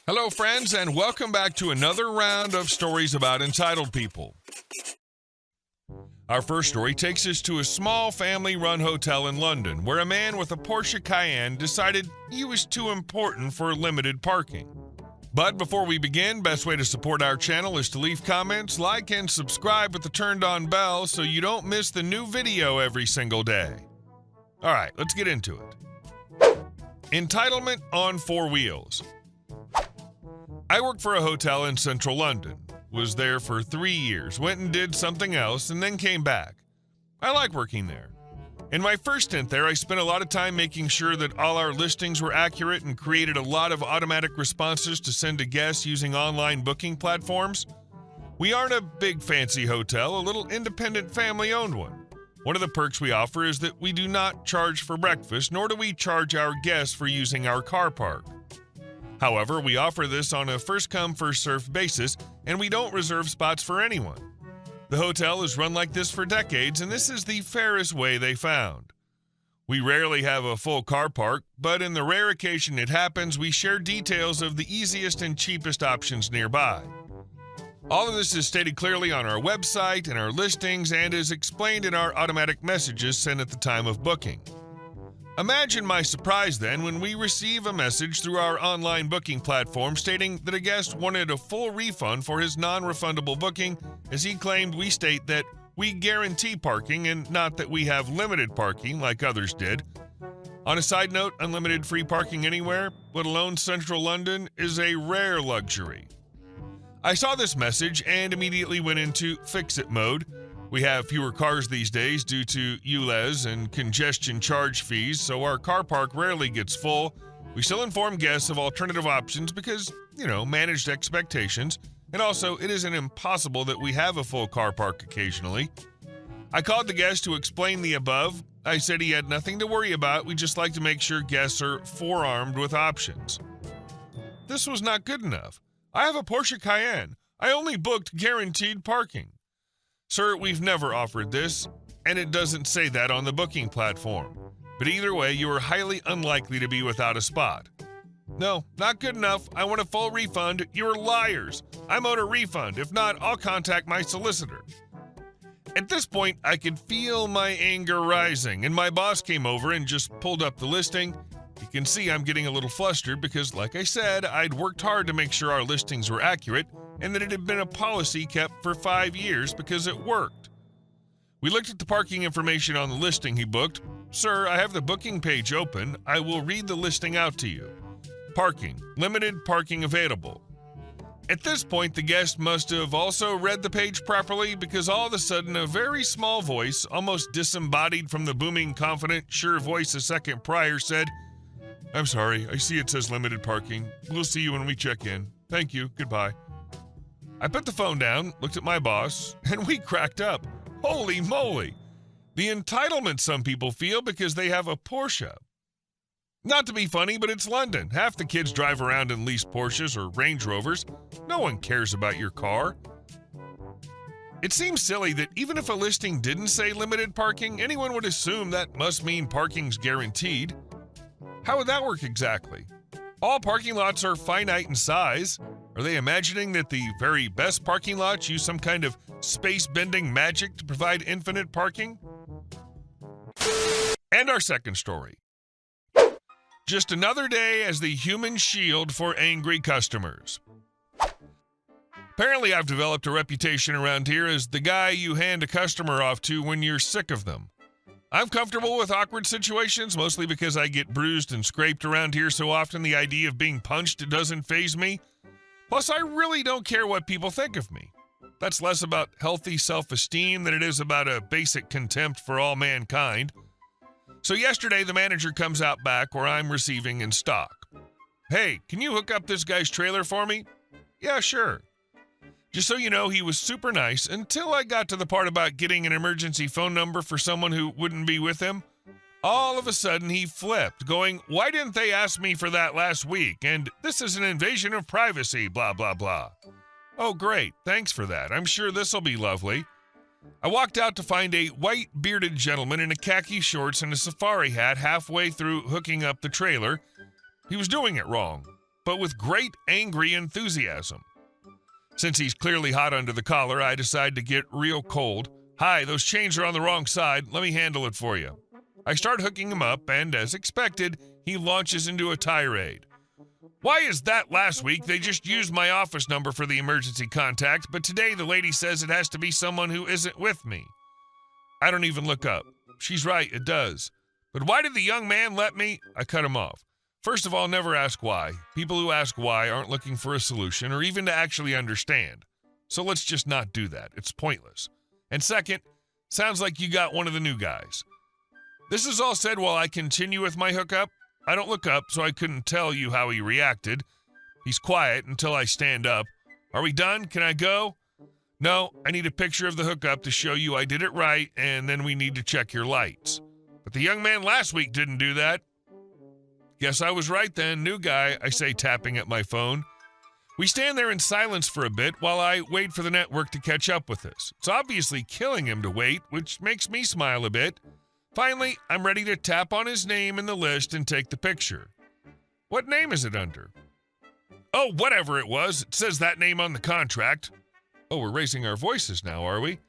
Hello, friends, and welcome back to another round of stories about entitled people. Our first story takes us to a small family-run hotel in London where a man with a Porsche Cayenne decided he was too important for limited parking. But before we begin, best way to support our channel is to leave comments, like, and subscribe with the turned-on bell so you don't miss the new video every single day. All right, let's get into it. Entitlement on four wheels. I work for a hotel in central London. Was there for 3 years, went and did something else, and then came back. I like working there. In my first stint there, I spent a lot of time making sure that all our listings were accurate and created a lot of automatic responses to send to guests using online booking platforms. We aren't a big fancy hotel, a little independent family-owned one. One of the perks we offer is that we do not charge for breakfast, nor do we charge our guests for using our car park. However, we offer this on a first-come, first-served basis, and we don't reserve spots for anyone. The hotel is run like this for decades, and this is the fairest way they found. We rarely have a full car park, but in the rare occasion it happens, we share details of the easiest and cheapest options nearby. All of this is stated clearly on our website and our listings and is explained in our automatic messages sent at the time of booking. Imagine my surprise then when we receive a message through our online booking platform stating that a guest wanted a full refund for his non-refundable booking, as he claimed we state that we guarantee parking and not that we have limited parking like others did. On a side note, unlimited free parking anywhere, let alone central London, is a rare luxury. I saw this message and immediately went into fix-it mode. We have fewer cars these days due to ULEZ and congestion charge fees, so our car park rarely gets full. We still inform guests of alternative options because, managed expectations, and also it isn't impossible that we have a full car park occasionally. I called the guest to explain the above. I said he had nothing to worry about, we just like to make sure guests are forearmed with options. This was not good enough. I have a Porsche Cayenne. I only booked guaranteed parking. Sir, we've never offered this, and it doesn't say that on the booking platform. But either way, you are highly unlikely to be without a spot. No, not good enough. I want a full refund. You're liars. I'm owed a refund. If not, I'll contact my solicitor. At this point, I could feel my anger rising, and my boss came over and just pulled up the listing. You can see I'm getting a little flustered because, like I said, I'd worked hard to make sure our listings were accurate and that it had been a policy kept for 5 years because it worked. We looked at the parking information on the listing he booked. Sir, I have the booking page open. I will read the listing out to you. Parking. Limited parking available. At this point, the guest must have also read the page properly because all of a sudden a very small voice, almost disembodied from the booming, confident, sure voice a second prior, said, "I'm sorry, I see it says limited parking. We'll see you when we check in. Thank you, goodbye." I put the phone down, looked at my boss, and we cracked up. Holy moly! The entitlement some people feel because they have a Porsche. Not to be funny, but it's London. Half the kids drive around in leased Porsches or Range Rovers. No one cares about your car. It seems silly that even if a listing didn't say limited parking, anyone would assume that must mean parking's guaranteed. How would that work exactly? All parking lots are finite in size. Are they imagining that the very best parking lots use some kind of space-bending magic to provide infinite parking? And our second story. Just another day as the human shield for angry customers. Apparently, I've developed a reputation around here as the guy you hand a customer off to when you're sick of them. I'm comfortable with awkward situations, mostly because I get bruised and scraped around here so often the idea of being punched doesn't faze me. Plus, I really don't care what people think of me. That's less about healthy self-esteem than it is about a basic contempt for all mankind. So yesterday, the manager comes out back where I'm receiving in stock. "Hey, can you hook up this guy's trailer for me?" "Yeah, sure." Just so you know, he was super nice until I got to the part about getting an emergency phone number for someone who wouldn't be with him. All of a sudden, he flipped, going, "Why didn't they ask me for that last week? And this is an invasion of privacy, blah, blah, blah." Oh, great. Thanks for that. I'm sure this'll be lovely. I walked out to find a white bearded gentleman in a khaki shorts and a safari hat halfway through hooking up the trailer. He was doing it wrong. but with great angry enthusiasm. Since he's clearly hot under the collar, I decide to get real cold. "Hi, those chains are on the wrong side. Let me handle it for you." I start hooking him up, and as expected, he launches into a tirade. "Why is that last week they just used my office number for the emergency contact, but today the lady says it has to be someone who isn't with me?" I don't even look up. She's right, it does. "But why did the young man let me?" I cut him off. First of all, never ask why. People who ask why aren't looking for a solution or even to actually understand. So let's just not do that. It's pointless. And second, sounds like you got one of the new guys. This is all said while I continue with my hookup. I don't look up, so I couldn't tell you how he reacted. He's quiet until I stand up. "Are we done? Can I go?" "No, I need a picture of the hookup to show you I did it right, and then we need to check your lights." "But the young man last week didn't do that." "Guess I was right then, new guy," I say, tapping at my phone. We stand there in silence for a bit while I wait for the network to catch up with us. It's obviously killing him to wait, which makes me smile a bit. Finally, I'm ready to tap on his name in the list and take the picture. "What name is it under?" "Oh, whatever it was. It says that name on the contract." Oh, we're raising our voices now, are we?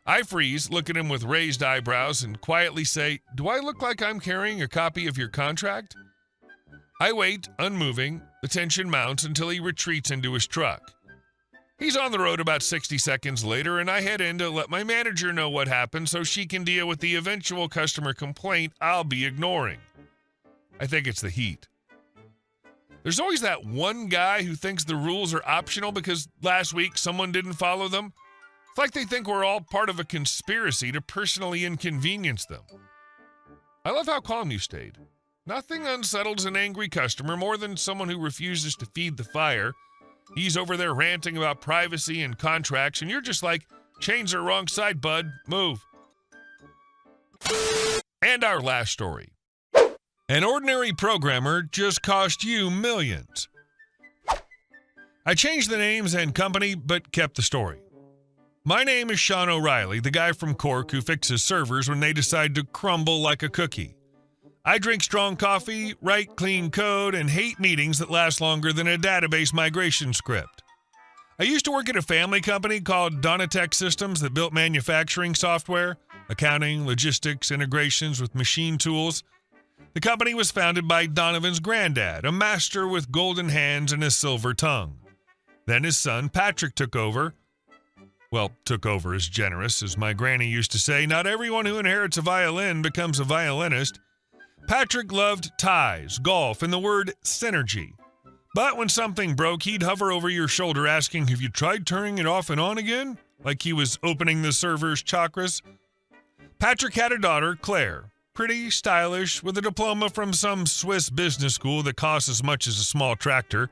I freeze, look at him with raised eyebrows, and quietly say, "Do I look like I'm carrying a copy of your contract?" I wait, unmoving. The tension mounts until he retreats into his truck. He's on the road about 60 seconds later, and I head in to let my manager know what happened so she can deal with the eventual customer complaint I'll be ignoring. I think it's the heat. There's always that one guy who thinks the rules are optional because last week someone didn't follow them. It's like they think we're all part of a conspiracy to personally inconvenience them. I love how calm you stayed. Nothing unsettles an angry customer more than someone who refuses to feed the fire. He's over there ranting about privacy and contracts, and you're just like, "Chains are wrong side, bud. Move." And our last story. An ordinary programmer just cost you millions. I changed the names and company, but kept the story. My name is Sean O'Reilly, the guy from Cork who fixes servers when they decide to crumble like a cookie. I drink strong coffee, write clean code, and hate meetings that last longer than a database migration script. I used to work at a family company called Donatech Systems that built manufacturing software, accounting, logistics, integrations with machine tools. The company was founded by Donovan's granddad, a master with golden hands and a silver tongue. Then his son, Patrick, took over. Well, took over is generous. As my granny used to say, not everyone who inherits a violin becomes a violinist. Patrick loved ties, golf, and the word synergy. But when something broke, he'd hover over your shoulder asking, "Have you tried turning it off and on again?" Like he was opening the server's chakras. Patrick had a daughter, Claire. Pretty, stylish, with a diploma from some Swiss business school that costs as much as a small tractor.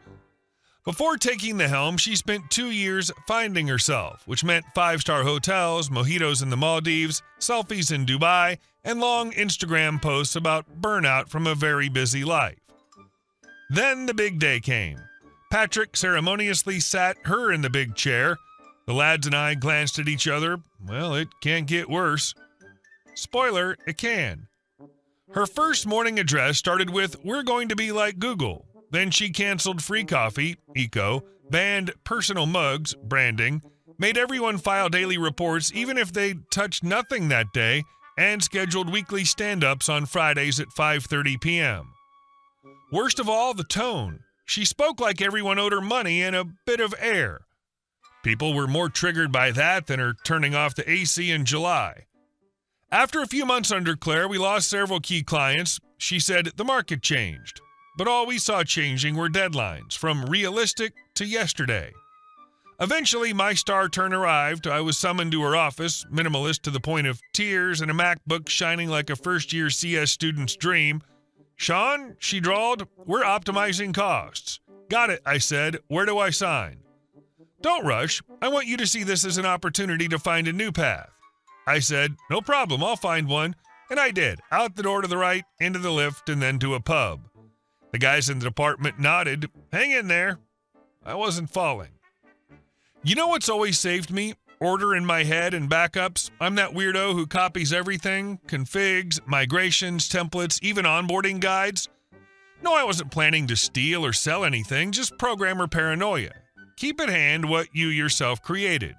Before taking the helm, she spent 2 years finding herself, which meant 5-star hotels, mojitos in the Maldives, selfies in Dubai, and long Instagram posts about burnout from a very busy life. Then the big day came. Patrick ceremoniously sat her in the big chair. The lads and I glanced at each other. Well, it can't get worse. Spoiler, it can. Her first morning address started with, "We're going to be like Google." Then she canceled free coffee, eco, banned personal mugs, branding, made everyone file daily reports even if they touched nothing that day, and scheduled weekly stand-ups on Fridays at 5:30 p.m. Worst of all, the tone. She spoke like everyone owed her money and a bit of air. People were more triggered by that than her turning off the AC in July. After a few months under Claire, we lost several key clients. She said the market changed. But all we saw changing were deadlines, from realistic to yesterday. Eventually, my star turn arrived. I was summoned to her office, minimalist to the point of tears and a MacBook shining like a first-year CS student's dream. "Sean," she drawled, "we're optimizing costs." "Got it," I said. "Where do I sign?" "Don't rush. I want you to see this as an opportunity to find a new path." I said, "No problem, I'll find one." And I did. Out the door to the right, into the lift, and then to a pub. The guys in the department nodded. Hang in there. I wasn't falling. You know what's always saved me? Order in my head and backups. I'm that weirdo who copies everything, configs, migrations, templates, even onboarding guides. No, I wasn't planning to steal or sell anything, just programmer paranoia. Keep at hand what you yourself created.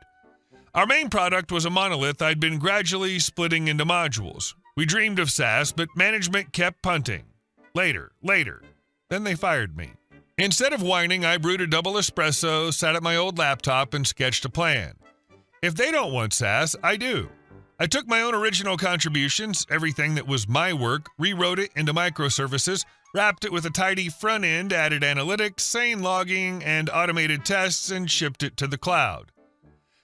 Our main product was a monolith I'd been gradually splitting into modules. We dreamed of SaaS, but management kept punting. Later. Then they fired me. Instead of whining, I brewed a double espresso, sat at my old laptop, and sketched a plan. If they don't want SaaS, I do. I took my own original contributions, everything that was my work, rewrote it into microservices, wrapped it with a tidy front end, added analytics, sane logging, and automated tests, and shipped it to the cloud.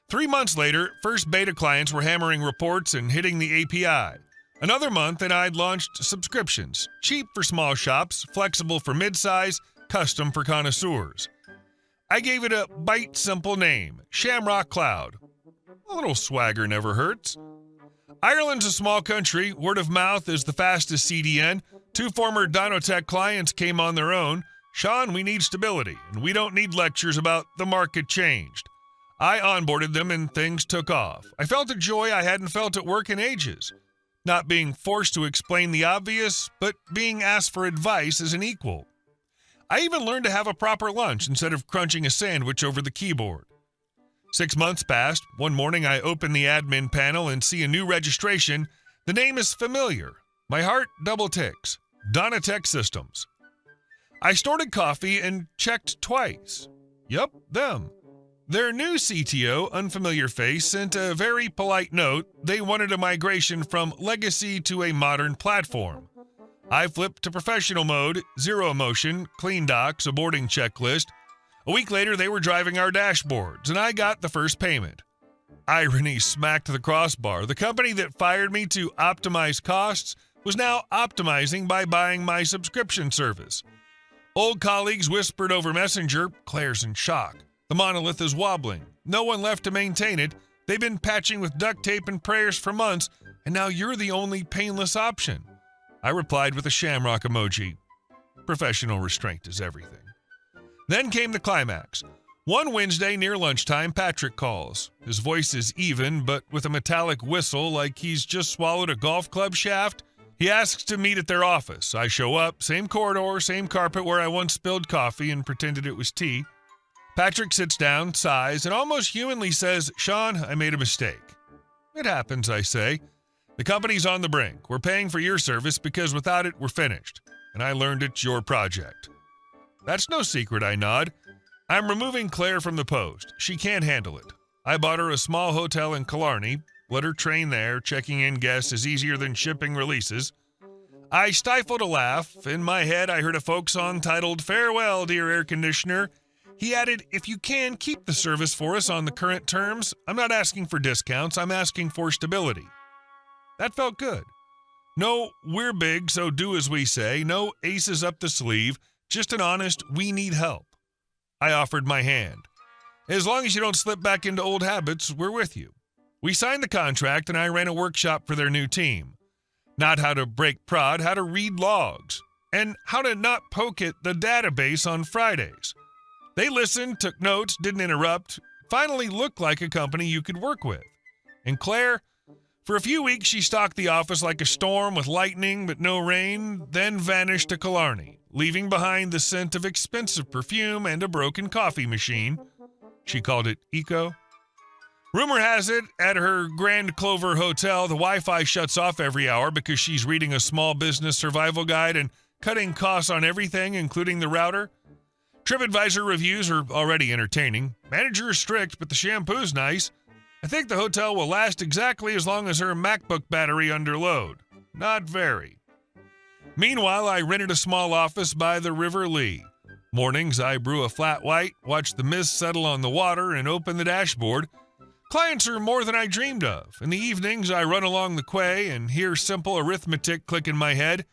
3 months later, first beta clients were hammering reports and hitting the API. Another month, and I'd launched subscriptions, cheap for small shops, flexible for midsize, custom for connoisseurs. I gave it a bite-simple name, Shamrock Cloud. A little swagger never hurts. Ireland's a small country. Word of mouth is the fastest CDN. 2 former Donotech clients came on their own. Sean, we need stability, and we don't need lectures about the market changed. I onboarded them and things took off. I felt a joy I hadn't felt at work in ages. Not being forced to explain the obvious, but being asked for advice as an equal. I even learned to have a proper lunch instead of crunching a sandwich over the keyboard. 6 months passed. One morning I open the admin panel and see a new registration. The name is familiar. My heart double ticks. Donotech Systems. I snorted coffee and checked twice. Yup, them. Their new CTO, unfamiliar face, sent a very polite note. They wanted a migration from legacy to a modern platform. I flipped to professional mode, zero emotion, clean docs, a boarding checklist. A week later, they were driving our dashboards, and I got the first payment. Irony smacked the crossbar. The company that fired me to optimize costs was now optimizing by buying my subscription service. Old colleagues whispered over Messenger, Claire's in shock. The monolith is wobbling. No one left to maintain it. They've been patching with duct tape and prayers for months, and now you're the only painless option. I replied with a shamrock emoji. Professional restraint is everything. Then came the climax. One Wednesday near lunchtime, Patrick calls. His voice is even, but with a metallic whistle like he's just swallowed a golf club shaft. He asks to meet at their office. I show up, same corridor, same carpet where I once spilled coffee and pretended it was tea. Patrick sits down, sighs, and almost humanly says, Sean, I made a mistake. It happens, I say. The company's on the brink. We're paying for your service because without it, we're finished. And I learned it's your project. That's no secret, I nod. I'm removing Claire from the post. She can't handle it. I bought her a small hotel in Killarney. Let her train there. Checking in guests is easier than shipping releases. I stifled a laugh. In my head, I heard a folk song titled, Farewell, Dear Air Conditioner. He added, if you can, keep the service for us on the current terms. I'm not asking for discounts. I'm asking for stability. That felt good. No, we're big, so do as we say. No aces up the sleeve. Just an honest, we need help. I offered my hand. As long as you don't slip back into old habits, we're with you. We signed the contract, and I ran a workshop for their new team. Not how to break prod, how to read logs, and how to not poke at the database on Fridays. They listened, took notes, didn't interrupt, finally looked like a company you could work with. And Claire, for a few weeks she stalked the office like a storm with lightning but no rain, then vanished to Killarney, leaving behind the scent of expensive perfume and a broken coffee machine. She called it Eco. Rumor has it, at her Grand Clover Hotel, the Wi-Fi shuts off every hour because she's reading a small business survival guide and cutting costs on everything, including the router. TripAdvisor reviews are already entertaining. Manager is strict, but the shampoo's nice. I think the hotel will last exactly as long as her MacBook battery under load. Not very. Meanwhile, I rented a small office by the River Lee. Mornings, I brew a flat white, watch the mist settle on the water, and open the dashboard. Clients are more than I dreamed of. In the evenings, I run along the quay and hear simple arithmetic click in my head.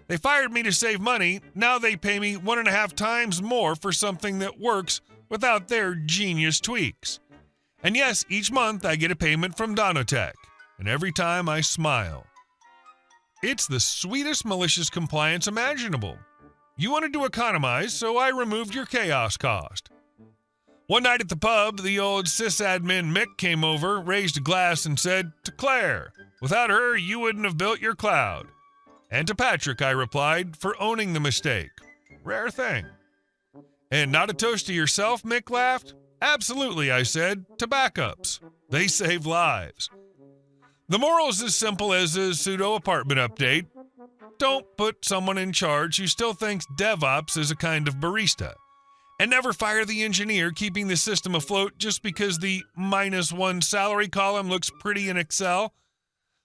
They fired me to save money. Now they pay me 1.5 times more for something that works without their genius tweaks. And yes, each month I get a payment from Donotech, and every time I smile. It's the sweetest malicious compliance imaginable. You wanted to economize, so I removed your chaos cost. One night at the pub, the old sysadmin Mick came over, raised a glass, and said, to Claire, without her, you wouldn't have built your cloud. And to Patrick, I replied, for owning the mistake. Rare thing. And not a toast to yourself, Mick laughed. Absolutely, I said, to backups. They save lives. The moral is as simple as a pseudo apartment update. Don't put someone in charge who still thinks DevOps is a kind of barista. And never fire the engineer keeping the system afloat just because the -1 salary column looks pretty in Excel.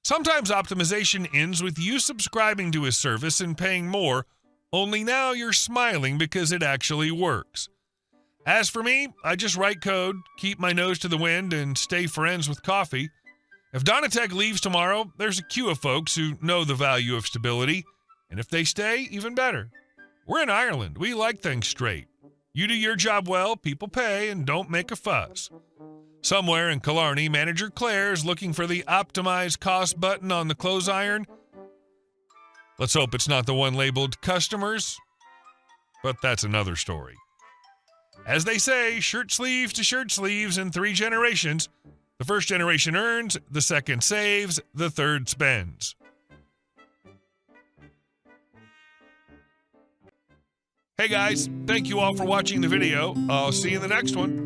Sometimes optimization ends with you subscribing to his service and paying more, only now you're smiling because it actually works. As for me, I just write code, keep my nose to the wind, and stay friends with coffee. If Donatech leaves tomorrow, there's a queue of folks who know the value of stability, and if they stay, even better. We're in Ireland. We like things straight. You do your job well, people pay, and don't make a fuss. Somewhere in Killarney, manager Claire's looking for the optimize cost button on the clothes iron. Let's hope it's not the one labeled customers, but that's another story. As they say, shirt sleeves to shirt sleeves in 3 generations. The first generation earns, the second saves, the third spends. Hey guys, thank you all for watching the video. I'll see you in the next one.